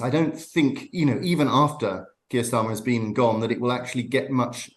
I don't think, even after Keir Starmer has been and gone, that it will actually get much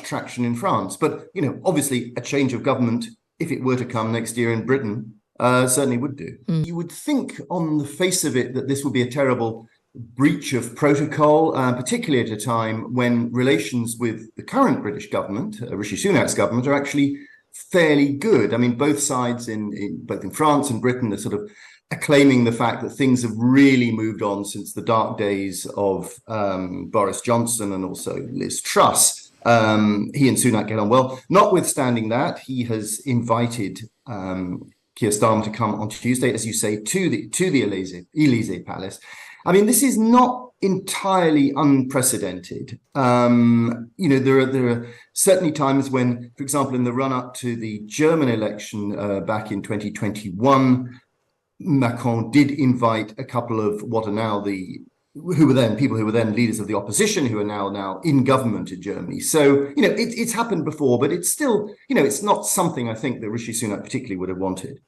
traction in France. But, obviously a change of government, if it were to come next year in Britain, certainly would do. You would think on the face of it that this would be a terrible breach of protocol, particularly at a time when relations with the current British government, Rishi Sunak's government, are actually fairly good. I mean, both sides both in France and Britain are sort of acclaiming the fact that things have really moved on since the dark days of Boris Johnson and also Liz Truss. He and Sunak get on well. Notwithstanding that, he has invited Keir Starmer to come on Tuesday, as you say, to the Elysee Palace. I mean, this is not entirely unprecedented. There are certainly times when, for example, in the run-up to the German election back in 2021, Macron did invite a couple of what are now people who were then leaders of the opposition, who are now in government in Germany. So, it's happened before, but it's still, it's not something I think that Rishi Sunak particularly would have wanted.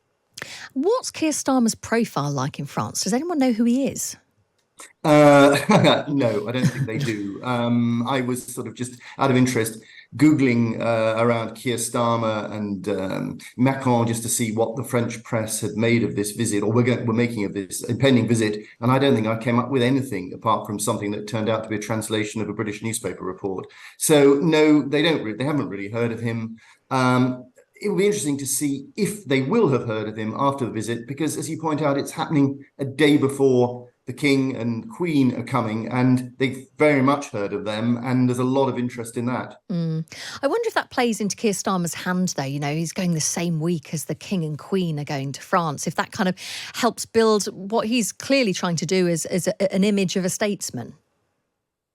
What's Keir Starmer's profile like in France? Does anyone know who he is? No, I don't think they do. I was sort of just out of interest Googling around Keir Starmer and Macron just to see what the French press had made of this visit, or we're making of this impending visit. And I don't think I came up with anything apart from something that turned out to be a translation of a British newspaper report. So no, they haven't really heard of him. It will be interesting to see if they will have heard of him after the visit, because as you point out, it's happening a day before the King and Queen are coming, and they've very much heard of them, and there's a lot of interest in that. I wonder if that plays into Keir Starmer's hand, though. He's going the same week as the King and Queen are going to France, if that kind of helps build what he's clearly trying to do as an image of a statesman.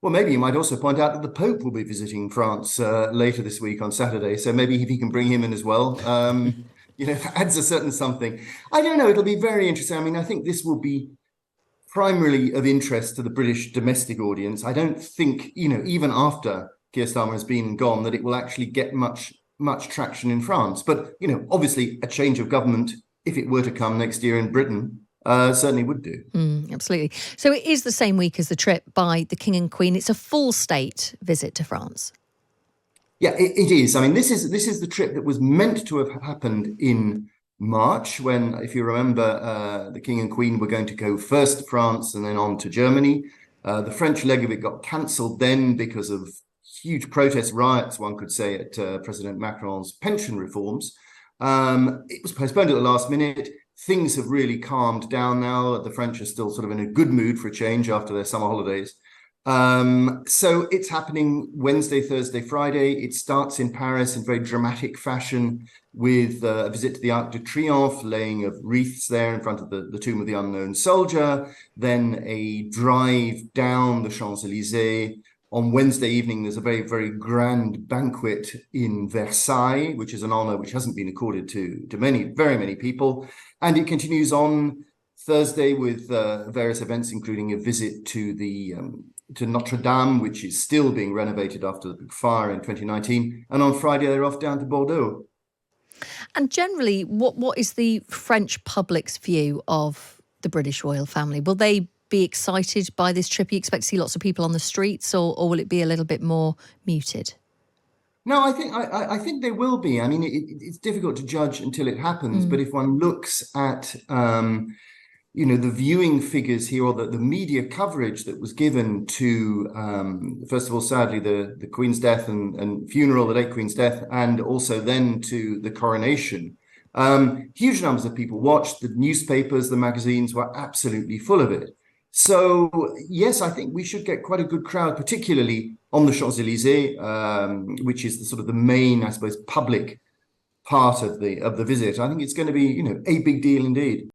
Well, maybe you might also point out that the Pope will be visiting France later this week on Saturday, so maybe if he can bring him in as well, adds a certain something. I don't know, it'll be very interesting. I mean, I think this will be primarily of interest to the British domestic audience. I don't think, even after Keir Starmer has been and gone, that it will actually get much traction in France. But, obviously a change of government, if it were to come next year in Britain, certainly would do. Absolutely. So it is the same week as the trip by the King and Queen. It's a full state visit to France. Yeah, it is. I mean, this is the trip that was meant to have happened in March, when, if you remember, the King and Queen were going to go first to France and then on to Germany. The French leg of it got cancelled then because of huge protest riots, one could say, at President Macron's pension reforms. It was postponed at the last minute. Things have really calmed down now. The French are still sort of in a good mood for a change after their summer holidays. So it's happening Wednesday, Thursday, Friday. It starts in Paris in very dramatic fashion with a visit to the Arc de Triomphe, laying of wreaths there in front of the tomb of the unknown soldier, then a drive down the Champs-Élysées. On Wednesday evening, there's a very, very grand banquet in Versailles, which is an honor which hasn't been accorded to very many people. And it continues on Thursday with various events, including a visit to Notre Dame, which is still being renovated after the big fire in 2019. And on Friday, they're off down to Bordeaux. And generally, what is the French public's view of the British royal family? Will they be excited by this trip? You expect to see lots of people on the streets, or will it be a little bit more muted? No, I think they will be. I mean, it's difficult to judge until it happens. But if one looks at the viewing figures here, or the media coverage that was given to, first of all, sadly, the Queen's death and funeral, the late Queen's death, and also then to the coronation, huge numbers of people watched. The newspapers, the magazines were absolutely full of it. So, yes, I think we should get quite a good crowd, particularly on the Champs-Élysées, which is the main, I suppose, public part of the visit. I think it's going to be, a big deal indeed.